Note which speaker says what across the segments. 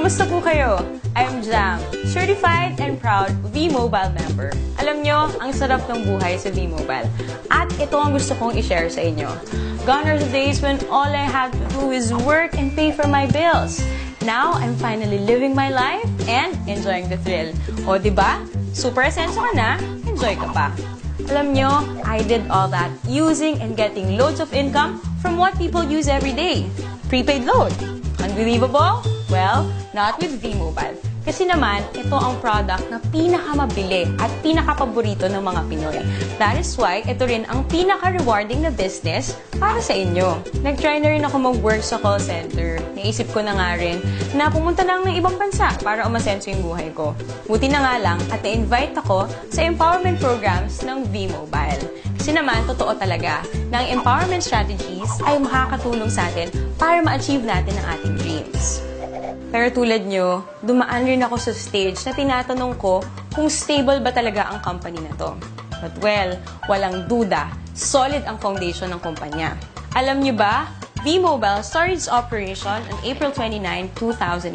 Speaker 1: Kamusta po kayo? I'm Jam, certified and proud V-Mobile member. Alam nyo, ang sarap ng buhay sa V-Mobile. At ito ang gusto kong i-share sa inyo. Gone are the days when all I had to do is work and pay for my bills. Now, I'm finally living my life and enjoying the thrill. O, diba? Super asenso ka na, enjoy ka pa. Alam nyo, I did all that using and getting loads of income from what people use every day. Prepaid load. Unbelievable? Well, not with V-Mobile. Kasi naman, ito ang product na pinakamabili at pinakapaborito ng mga Pinoy. That is why, ito rin ang pinaka-rewarding na business para sa inyo. Nag-try na rin ako mag-work sa call center. Naisip ko na nga rin na pumunta lang ng ibang bansa para umasenso yung buhay ko. Buti na nga lang at na-invite ako sa empowerment programs ng V-Mobile. Kasi naman, totoo talaga na ang empowerment strategies ay makakatulong sa atin para ma-achieve natin ang ating dreams. Pero tulad nyo, dumaan rin ako sa stage na tinatanong ko kung stable ba talaga ang company na to. But well, walang duda, solid ang foundation ng kumpanya. Alam nyo ba, V-Mobile started its operation on April 29, 2008.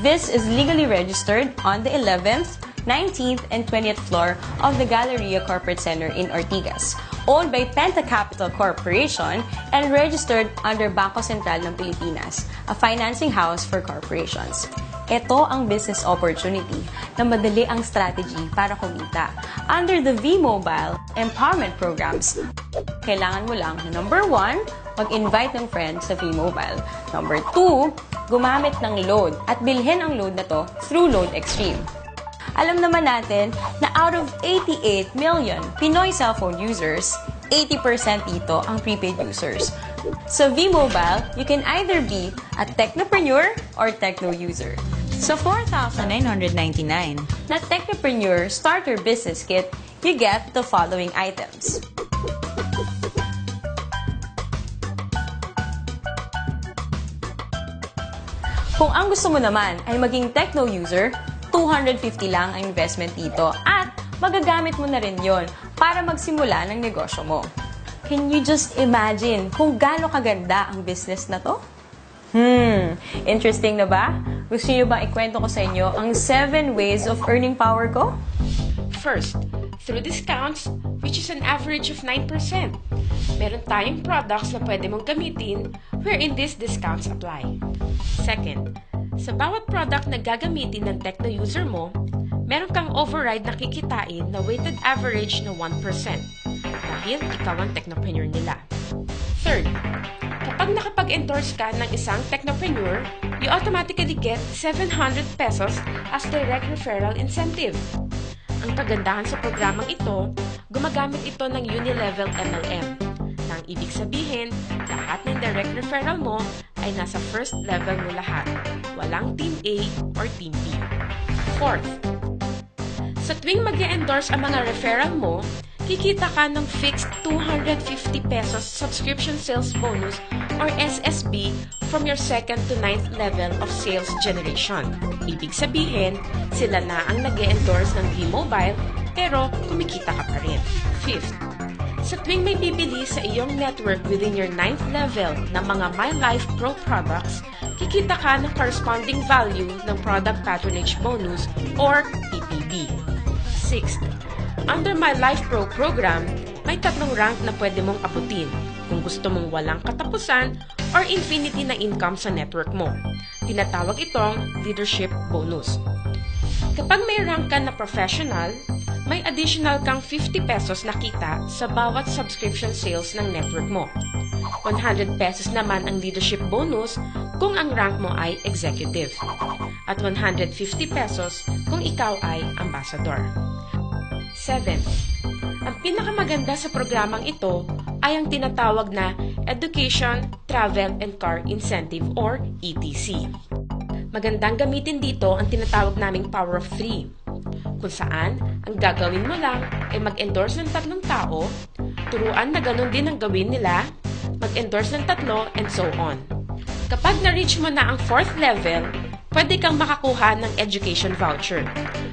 Speaker 1: This is legally registered on the 11th, 19th, and 20th floor of the Galleria Corporate Center in Ortigas, owned by Penta Capital Corporation and registered under Bangko Sentral ng Pilipinas, a financing house for corporations. Ito ang business opportunity na madali ang strategy para kumita. Under the V-Mobile Empowerment Programs, kailangan mo lang na number 1, mag-invite ng friends sa V-Mobile. Number 2, gumamit ng load at bilhin ang load na to through Load Extreme. Alam naman natin na out of 88 million Pinoy cellphone users, 80% dito ang prepaid users. Sa V-Mobile, you can either be a technopreneur or techno user. Sa 4,999 na Technopreneur Starter Business Kit, you get the following items. Kung ang gusto mo naman ay maging techno user, 250 lang ang investment dito at magagamit mo na rin yon para magsimula ng negosyo mo. Can you just imagine kung gaano kaganda ang business na to? Interesting na ba? Gusto niyo bang ikwento ko sa inyo ang 7 ways of earning power ko?
Speaker 2: First, through discounts, which is an average of 9%. Meron tayong products na pwede mong gamitin wherein these discounts apply. Second, sa bawat product na gagamitin ng techno user mo, meron kang override na kikitain na weighted average na 1% dahil ikaw ang technopreneur nila. Third, kapag nakapag-endorse ka ng isang technopreneur, you automatically get 700 pesos as direct referral incentive. Ang kagandahan sa programang ito, gumagamit ito ng Unilevel MLM. Nang ibig sabihin, lahat ng direct referral mo ay nasa first level mo lahat. Walang Team A or Team B. Fourth, sa tuwing mag-endorse ang mga referral mo, kikita ka ng fixed 250 pesos subscription sales bonus or SSB from your 2nd to 9th level of sales generation. Ibig sabihin, sila na ang nag-endorse ng V-Mobile pero kumikita ka pa rin. Fifth, sa tuwing may bibili sa iyong network within your 9th level ng mga My Life Pro products, kikita ka ng corresponding value ng Product Patronage Bonus or PPB. Sixth, under My Life Pro program, may 3 rank na pwede mong abutin kung gusto mong walang katapusan or infinity na income sa network mo. Tinatawag itong Leadership Bonus. Kapag may rank ka na professional, may additional kang 50 pesos na kita sa bawat subscription sales ng network mo. 100 pesos naman ang leadership bonus kung ang rank mo ay executive. At 150 pesos kung ikaw ay ambassador. 7. Ang pinakamaganda sa programang ito ay ang tinatawag na Education, Travel, and Car Incentive or ETC. Magandang gamitin dito ang tinatawag naming Power of 3. Kung saan, ang gagawin mo lang ay mag-endorse ng 3 tao, turuan na ganun din ang gawin nila, mag-endorse ng 3, and so on. Kapag na-reach mo na ang 4th level, pwede kang makakuha ng education voucher,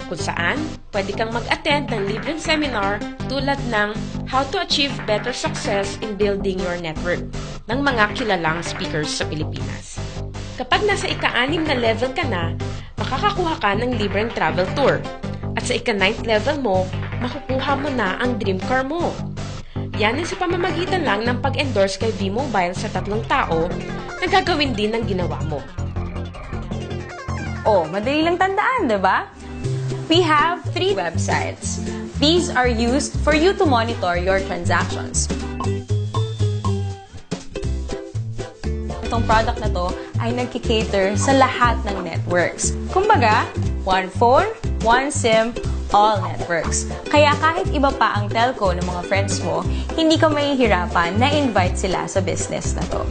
Speaker 2: kung saan pwede kang mag-attend ng libreng seminar tulad ng How to Achieve Better Success in Building Your Network ng mga kilalang speakers sa Pilipinas. Kapag nasa ika-6 na level ka na, makakakuha ka ng libreng travel tour. At sa ika-9th level mo, makukuha mo na ang dream car mo. Yan ay sa pamamagitan lang ng pag-endorse kay V-Mobile sa 3 tao na gagawin din ng ginawa mo.
Speaker 1: Oh, madali lang tandaan, di ba? We have 3 websites. These are used for you to monitor your transactions. Itong product na to ay nagkikater sa lahat ng networks. Kumbaga, one phone, one SIM, all networks. Kaya kahit iba pa ang telco ng mga friends mo, hindi ka mahihirapan na invite sila sa business na to.